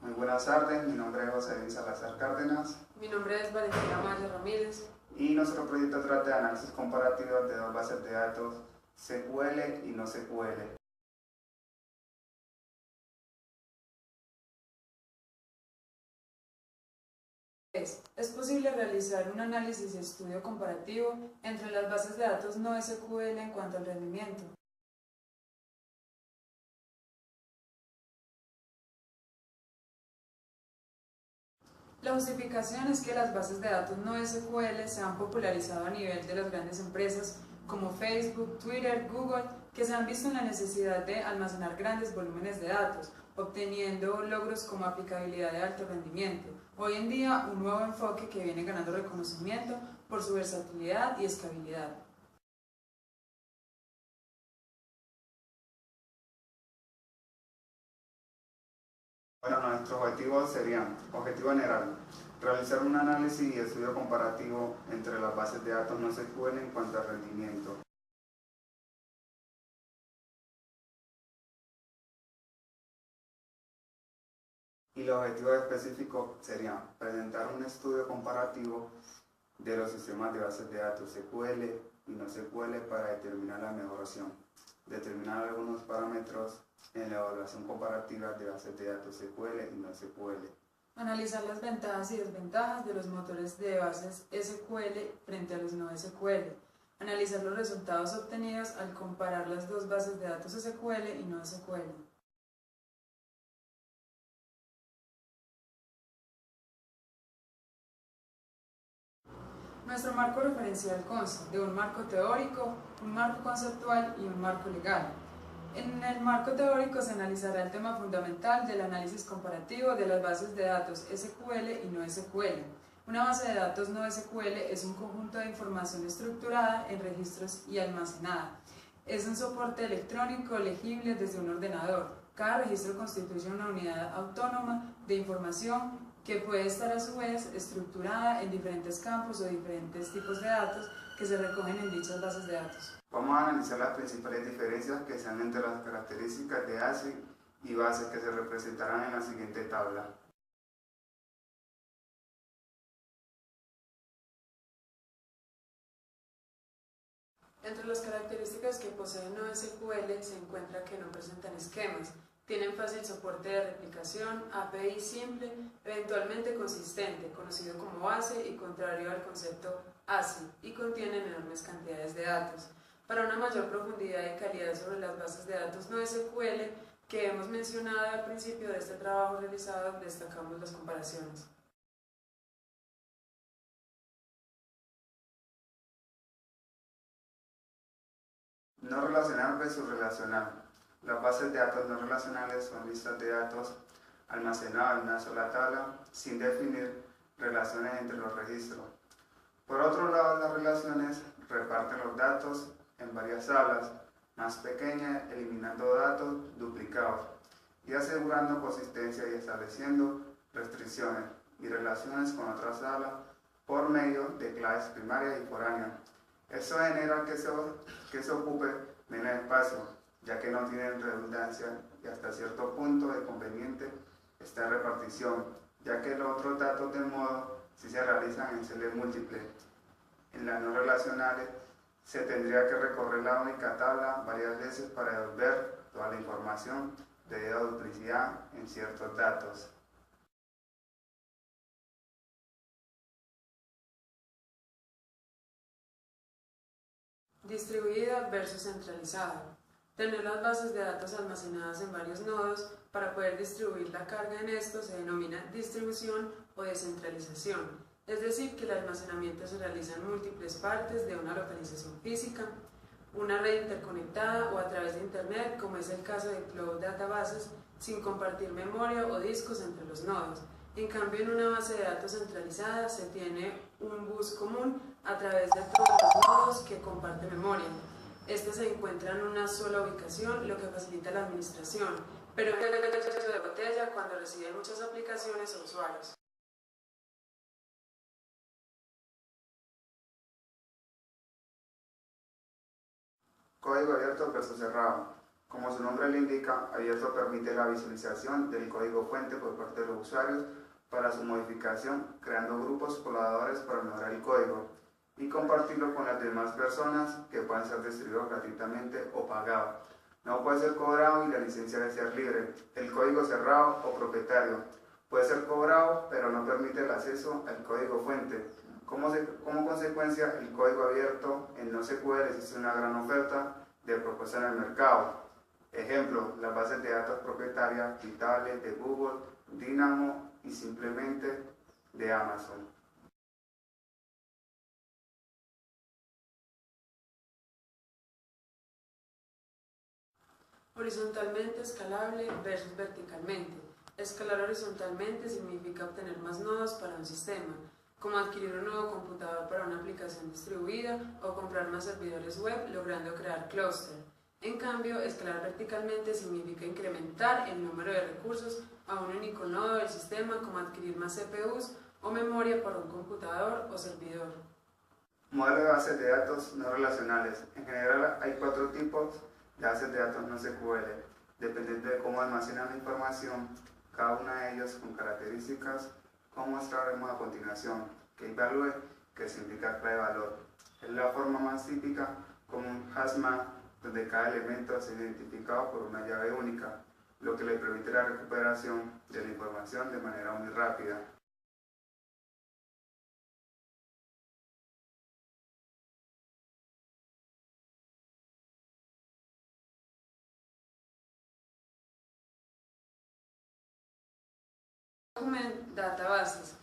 Muy buenas tardes, mi nombre es José Luis Salazar Cárdenas. Mi nombre es Valentina Maya Ramírez. Y nuestro proyecto trata de análisis comparativo de dos bases de datos SQL y no SQL. Es posible realizar un análisis y estudio comparativo entre las bases de datos no SQL en cuanto al rendimiento. La justificación es que las bases de datos no SQL se han popularizado a nivel de las grandes empresas como Facebook, Twitter, Google, que se han visto en la necesidad de almacenar grandes volúmenes de datos, obteniendo logros como aplicabilidad de alto rendimiento. Hoy en día, un nuevo enfoque que viene ganando reconocimiento por su versatilidad y escalabilidad. Bueno, nuestros objetivos serían: objetivo general, realizar un análisis y estudio comparativo entre las bases de datos no SQL en cuanto al rendimiento. Y los objetivos específicos serían presentar un estudio comparativo de los sistemas de bases de datos SQL y no SQL para determinar la mejor opción, determinar algunos parámetros en la evaluación comparativa de bases de datos SQL y no SQL. Analizar las ventajas y desventajas de los motores de bases SQL frente a los no SQL. Analizar los resultados obtenidos al comparar las dos bases de datos SQL y no SQL. Nuestro marco referencial consta de un marco teórico, un marco conceptual y un marco legal. En el marco teórico se analizará el tema fundamental del análisis comparativo de las bases de datos SQL y no SQL. Una base de datos no SQL es un conjunto de información estructurada en registros y almacenada. Es un soporte electrónico legible desde un ordenador. Cada registro constituye una unidad autónoma de información que puede estar a su vez estructurada en diferentes campos o diferentes tipos de datos que se recogen en dichas bases de datos. Vamos a analizar las principales diferencias que se dan entre las características de ACID y bases que se representarán en la siguiente tabla. Entre las características que poseen NoSQL se encuentra que no presentan esquemas, tienen fácil soporte de replicación, API simple, eventualmente consistente, conocido como base y contrario al concepto ACID, y contienen enormes cantidades de datos. Para una mayor profundidad y calidad sobre las bases de datos NoSQL que hemos mencionado al principio de este trabajo realizado, destacamos las comparaciones. No relacional versus relacional. Las bases de datos no relacionales son listas de datos almacenadas en una sola tabla sin definir relaciones entre los registros. Por otro lado, las relaciones reparten los datos en varias tablas más pequeñas, eliminando datos duplicados y asegurando consistencia y estableciendo restricciones y relaciones con otras tablas por medio de claves primarias y foráneas. Eso genera que se ocupe menos espacio, ya que no tienen redundancia y hasta cierto punto es conveniente esta repartición, ya que los otros datos de modo si se realizan en celdas múltiples. En las no relacionales se tendría que recorrer la única tabla varias veces para devolver toda la información debido a duplicidad en ciertos datos. Distribuida versus centralizada. Tener las bases de datos almacenadas en varios nodos para poder distribuir la carga en estos se denomina distribución o descentralización, es decir, que el almacenamiento se realiza en múltiples partes de una localización física, una red interconectada o a través de Internet, como es el caso de Cloud Databases, sin compartir memoria o discos entre los nodos. En cambio, en una base de datos centralizada se tiene un bus común a través de todos los nodos que comparten memoria. Este se encuentra en una sola ubicación, lo que facilita la administración, pero es el cuello de botella cuando recibe muchas aplicaciones o usuarios. Código abierto versus cerrado. Como su nombre le indica, abierto permite la visualización del código fuente por parte de los usuarios para su modificación, creando grupos colaboradores para mejorar el código y compartirlo con las demás personas que puedan ser distribuidos gratuitamente o pagados. No puede ser cobrado y la licencia debe ser libre. El código cerrado o propietario puede ser cobrado, pero no permite el acceso al código fuente. Como consecuencia, el código abierto en NoSQL existe una gran oferta de propuestas en el mercado. Ejemplo, las bases de datos propietarias Vitale de Google, Dynamo y simplemente de Amazon. Horizontalmente escalable versus verticalmente. Escalar horizontalmente significa obtener más nodos para un sistema, como adquirir un nuevo computador para una aplicación distribuida o comprar más servidores web logrando crear clúster. En cambio, escalar verticalmente significa incrementar el número de recursos a un único nodo del sistema, como adquirir más CPUs o memoria para un computador o servidor. Modelo de bases de datos no relacionales. En general hay 4 tipos de bases de datos no SQL, dependiendo de cómo almacenan la información, cada una de ellas con características como mostraremos a continuación. Key value, que significa clave de valor. Es la forma más típica como un HASMA, donde cada elemento es identificado por una llave única, lo que le permite la recuperación de la información de manera muy rápida. Document Databases.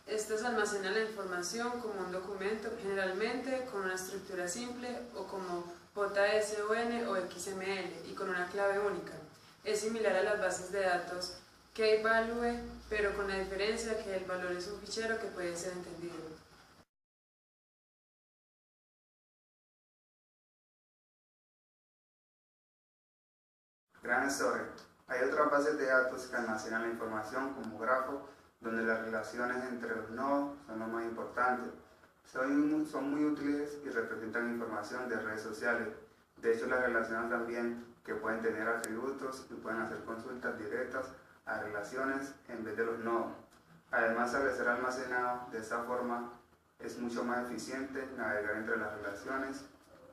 Estas almacenan la información como un documento, generalmente con una estructura simple o como JSON o XML y con una clave única. Es similar a las bases de datos Key Value, pero con la diferencia que el valor es un fichero que puede ser entendido. Gran Store. Hay otras bases de datos que almacenan la información como grafo, donde las relaciones entre los nodos son lo más importante. Son muy útiles y representan información de redes sociales. De hecho, las relacionan también que pueden tener atributos y pueden hacer consultas directas a relaciones en vez de los nodos. Además, al ser almacenado de esta forma, es mucho más eficiente navegar entre las relaciones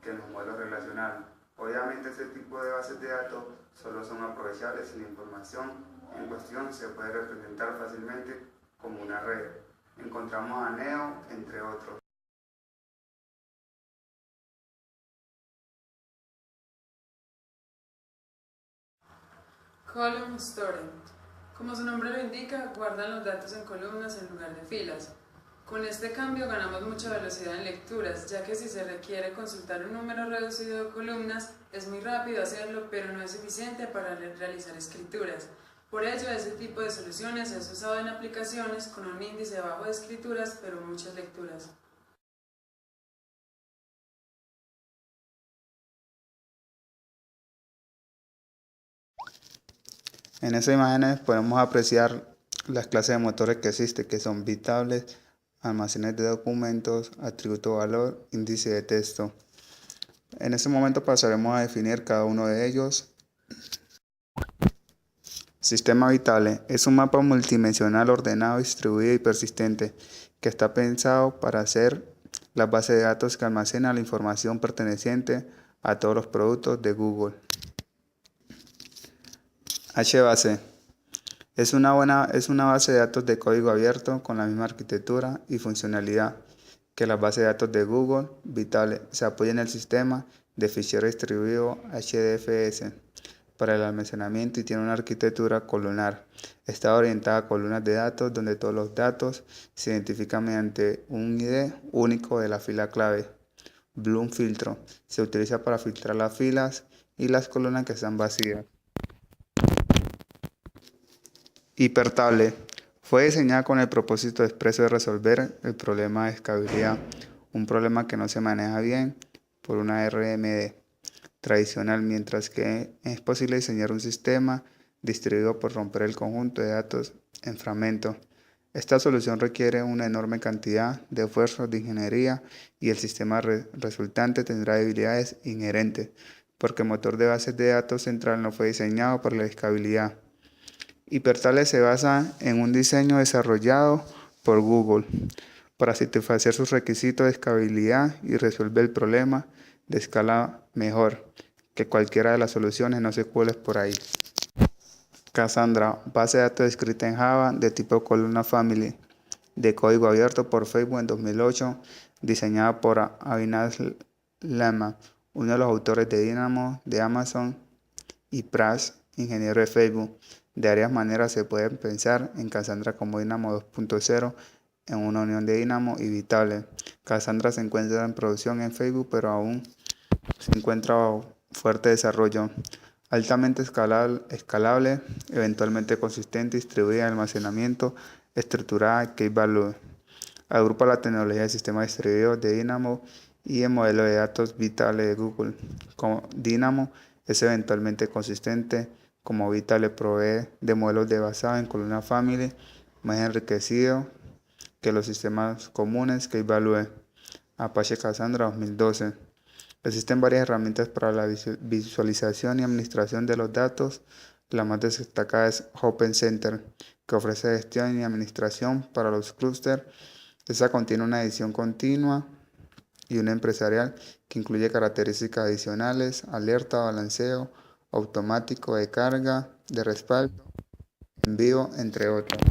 que en los modelos relacionales. Obviamente, este tipo de bases de datos solo son aprovechables si la información en cuestión se puede representar fácilmente como una red. Encontramos a Neo, entre otros. Column Store. Como su nombre lo indica, guardan los datos en columnas en lugar de filas. Con este cambio ganamos mucha velocidad en lecturas, ya que si se requiere consultar un número reducido de columnas, es muy rápido hacerlo, pero no es suficiente para realizar escrituras. Por ello, ese tipo de soluciones es usado en aplicaciones con un índice bajo de escrituras, pero muchas lecturas. En esas imágenes podemos apreciar las clases de motores que existen, que son bitables, almacenes de documentos, atributo valor, índice de texto. En este momento pasaremos a definir cada uno de ellos. Sistema Vitale es un mapa multidimensional ordenado, distribuido y persistente que está pensado para ser la base de datos que almacena la información perteneciente a todos los productos de Google. HBase es una base de datos de código abierto con la misma arquitectura y funcionalidad que las bases de datos de Google. Vitale se apoya en el sistema de fichero distribuido HDFS para el almacenamiento y tiene una arquitectura columnar. Está orientada a columnas de datos donde todos los datos se identifican mediante un ID único de la fila clave. Bloom filtro se utiliza para filtrar las filas y las columnas que están vacías. Hipertable fue diseñada con el propósito expreso de resolver el problema de escalabilidad, un problema que no se maneja bien por una RMD tradicional, mientras que es posible diseñar un sistema distribuido por romper el conjunto de datos en fragmentos. Esta solución requiere una enorme cantidad de esfuerzos de ingeniería y el sistema resultante tendrá debilidades inherentes, porque el motor de bases de datos central no fue diseñado para la escalabilidad. Hipertable se basa en un diseño desarrollado por Google para satisfacer sus requisitos de escalabilidad y resolver el problema de escala mejor que cualquiera de las soluciones no SQL por ahí. Cassandra, base de datos escrita en Java de tipo Columnar Family, de código abierto por Facebook en 2008, diseñada por Avinash Lama, uno de los autores de Dynamo de Amazon, y Prash, ingeniero de Facebook. De varias maneras se puede pensar en Cassandra como Dynamo 2.0 en una unión de Dynamo y Vitable. Cassandra se encuentra en producción en Facebook, pero aún se encuentra bajo fuerte desarrollo. Altamente escalable, eventualmente consistente, distribuida en almacenamiento, estructurada, key value. Agrupa la tecnología de sistema distribuido de Dynamo y el modelo de datos Vitale de Google. Como Dynamo es eventualmente consistente, como Vitale provee de modelos de basado en Columnar Family más enriquecido que los sistemas comunes Key Value. Apache Cassandra 2012. Existen varias herramientas para la visualización y administración de los datos. La más destacada es Open Center, que ofrece gestión y administración para los clústeres. Esta contiene una edición continua y una empresarial que incluye características adicionales, alerta, balanceo, automático de carga, de respaldo, envío, entre otros.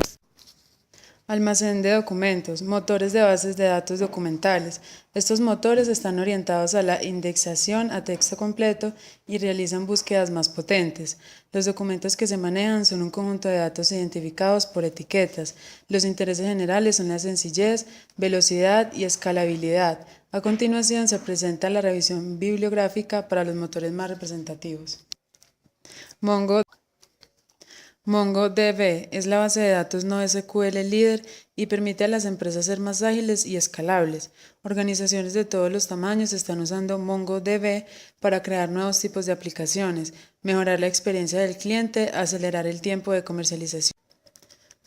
Almacén de documentos, motores de bases de datos documentales. Estos motores están orientados a la indexación a texto completo y realizan búsquedas más potentes. Los documentos que se manejan son un conjunto de datos identificados por etiquetas. Los intereses generales son la sencillez, velocidad y escalabilidad. A continuación se presenta la revisión bibliográfica para los motores más representativos. MongoDB es la base de datos no SQL líder y permite a las empresas ser más ágiles y escalables. Organizaciones de todos los tamaños están usando MongoDB para crear nuevos tipos de aplicaciones, mejorar la experiencia del cliente, acelerar el tiempo de comercialización.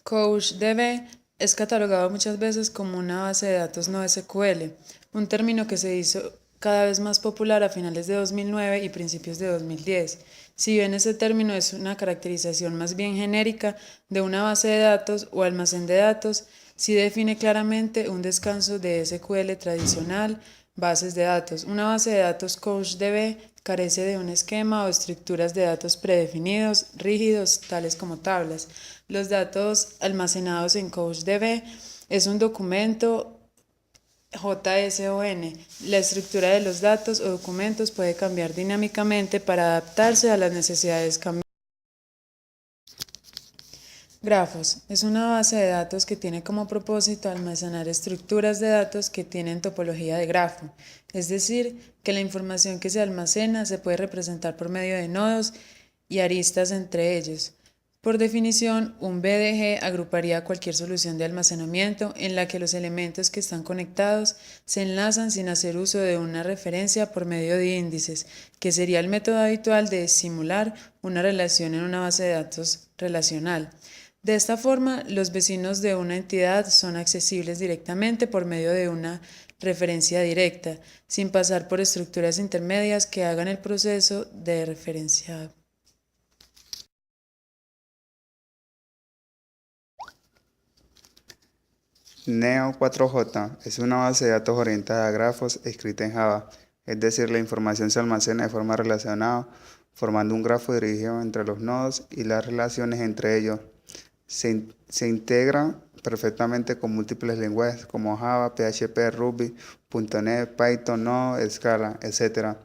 CouchDB es catalogado muchas veces como una base de datos no SQL, un término que se hizo cada vez más popular a finales de 2009 y principios de 2010. Si bien ese término es una caracterización más bien genérica de una base de datos o almacén de datos, sí define claramente un descanso de SQL tradicional, bases de datos. Una base de datos CouchDB carece de un esquema o estructuras de datos predefinidos, rígidos, tales como tablas. Los datos almacenados en CouchDB es un documento JSON. La estructura de los datos o documentos puede cambiar dinámicamente para adaptarse a las necesidades cambiantes. Grafos es una base de datos que tiene como propósito almacenar estructuras de datos que tienen topología de grafo, es decir, que la información que se almacena se puede representar por medio de nodos y aristas entre ellos. Por definición, un BDG agruparía cualquier solución de almacenamiento en la que los elementos que están conectados se enlazan sin hacer uso de una referencia por medio de índices, que sería el método habitual de simular una relación en una base de datos relacional. De esta forma, los vecinos de una entidad son accesibles directamente por medio de una referencia directa, sin pasar por estructuras intermedias que hagan el proceso de referenciado. Neo4j es una base de datos orientada a grafos escrita en Java, es decir, la información se almacena de forma relacionada, formando un grafo dirigido entre los nodos y las relaciones entre ellos. Se integra perfectamente con múltiples lenguajes como Java, PHP, Ruby, .NET, Python, Node, Scala, etc.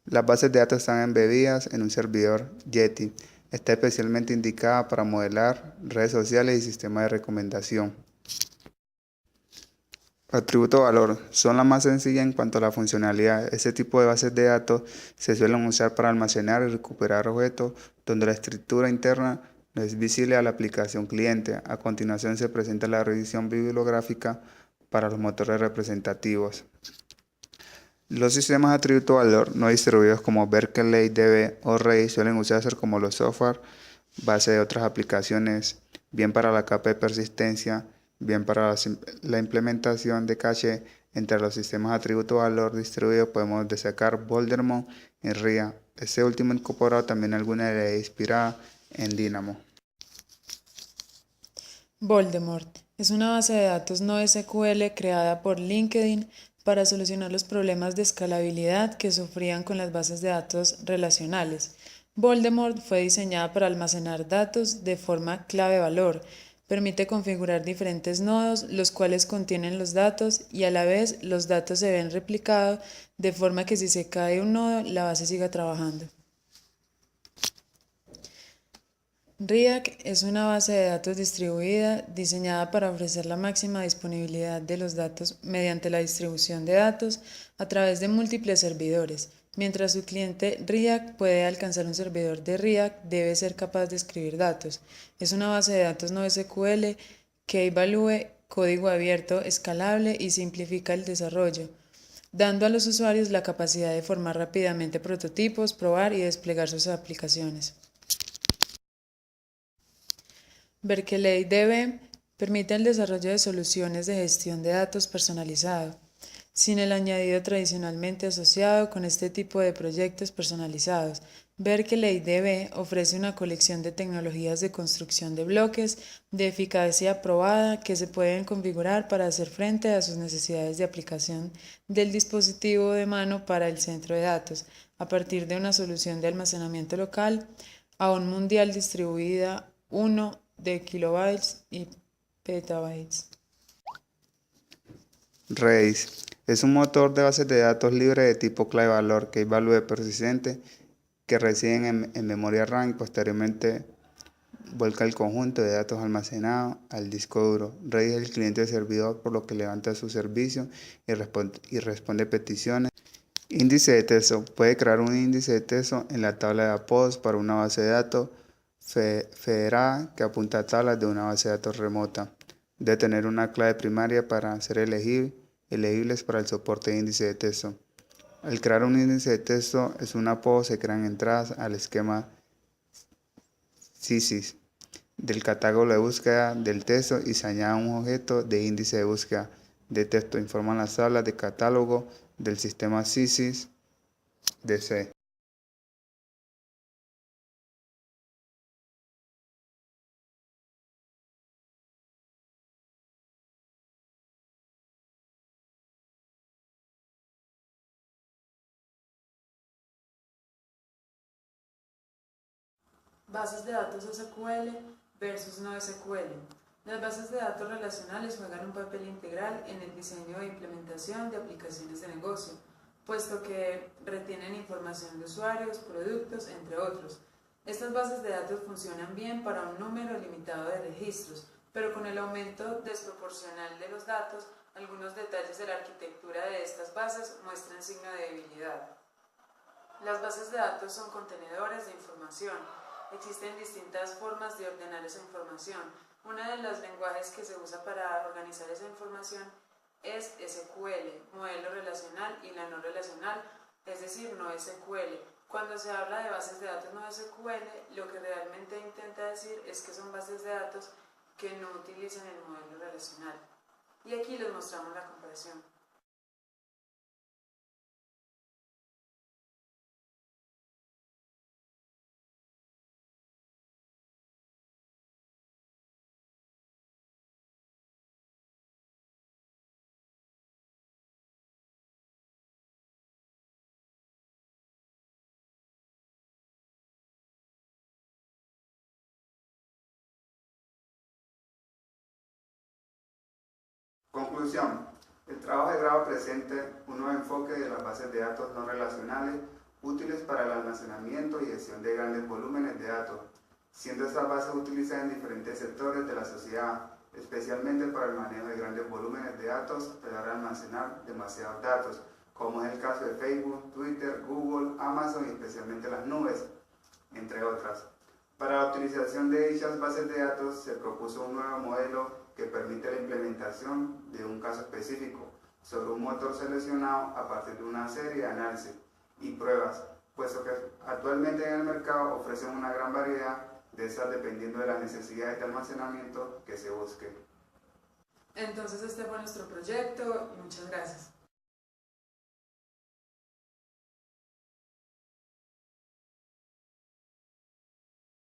Las bases de datos están embebidas en un servidor Yeti. Está especialmente indicada para modelar redes sociales y sistemas de recomendación. Atributo valor son las más sencillas en cuanto a la funcionalidad. Este tipo de bases de datos se suelen usar para almacenar y recuperar objetos donde la estructura interna no es visible a la aplicación cliente. A continuación se presenta la revisión bibliográfica para los motores representativos. Los sistemas de atributo valor no distribuidos como Berkeley, DB o Ray suelen usarse como los software base de otras aplicaciones, bien para la capa de persistencia, bien para la implementación de caché. Entre los sistemas de atributo valor distribuido podemos destacar Bouldermon y RIA Este último incorporado también alguna idea inspirada en Dynamo. Voldemort es una base de datos no SQL creada por LinkedIn para solucionar los problemas de escalabilidad que sufrían con las bases de datos relacionales. Voldemort fue diseñada para almacenar datos de forma clave-valor. Permite configurar diferentes nodos, los cuales contienen los datos y a la vez los datos se ven replicados de forma que si se cae un nodo, la base siga trabajando. RIAC es una base de datos distribuida diseñada para ofrecer la máxima disponibilidad de los datos mediante la distribución de datos a través de múltiples servidores. Mientras su cliente RIAC puede alcanzar un servidor de RIAC, debe ser capaz de escribir datos. Es una base de datos no SQL que evalúe código abierto, escalable y simplifica el desarrollo, dando a los usuarios la capacidad de formar rápidamente prototipos, probar y desplegar sus aplicaciones. Berkeley DB permite el desarrollo de soluciones de gestión de datos personalizado, sin el añadido tradicionalmente asociado con este tipo de proyectos personalizados. Berkeley DB ofrece una colección de tecnologías de construcción de bloques de eficacia probada que se pueden configurar para hacer frente a sus necesidades de aplicación del dispositivo de mano para el centro de datos, a partir de una solución de almacenamiento local a un mundial distribuida 1 de kilobytes y petabytes. Redis es un motor de bases de datos libre de tipo clave-valor que evalúe persistente que residen en memoria RAM y posteriormente vuelca el conjunto de datos almacenados al disco duro. Redis es el cliente de servidor, por lo que levanta su servicio y responde peticiones. Índice de texto. Puede crear un índice de texto en la tabla de apodos para una base de datos federada que apunta a tablas de una base de datos remota. Debe tener una clave primaria para ser elegibles para el soporte de índice de texto. Al crear un índice de texto es un apodo, se crean entradas al esquema SYSIS del catálogo de búsqueda del texto y se añade un objeto de índice de búsqueda de texto. Informan las tablas de catálogo del sistema SYSIS de C. Bases de datos SQL versus no SQL. Las bases de datos relacionales juegan un papel integral en el diseño e implementación de aplicaciones de negocio, puesto que retienen información de usuarios, productos, entre otros. Estas bases de datos funcionan bien para un número limitado de registros, pero con el aumento desproporcional de los datos, algunos detalles de la arquitectura de estas bases muestran signo de debilidad. Las bases de datos son contenedores de información. Existen distintas formas de ordenar esa información. Uno de los lenguajes que se usa para organizar esa información es SQL, modelo relacional, y la no relacional, es decir, no SQL. Cuando se habla de bases de datos no SQL, lo que realmente intenta decir es que son bases de datos que no utilizan el modelo relacional. Y aquí les mostramos la comparación. Conclusión. El trabajo de grado presenta un nuevo enfoque de las bases de datos no relacionales útiles para el almacenamiento y gestión de grandes volúmenes de datos, siendo estas bases utilizadas en diferentes sectores de la sociedad, especialmente para el manejo de grandes volúmenes de datos a la hora de almacenar demasiados datos, como es el caso de Facebook, Twitter, Google, Amazon y especialmente las nubes, entre otras. Para la utilización de dichas bases de datos se propuso un nuevo modelo que permite la implementación de un caso específico sobre un motor seleccionado a partir de una serie de análisis y pruebas, puesto que actualmente en el mercado ofrecen una gran variedad de estas dependiendo de las necesidades de almacenamiento que se busque. Entonces este fue nuestro proyecto y muchas gracias.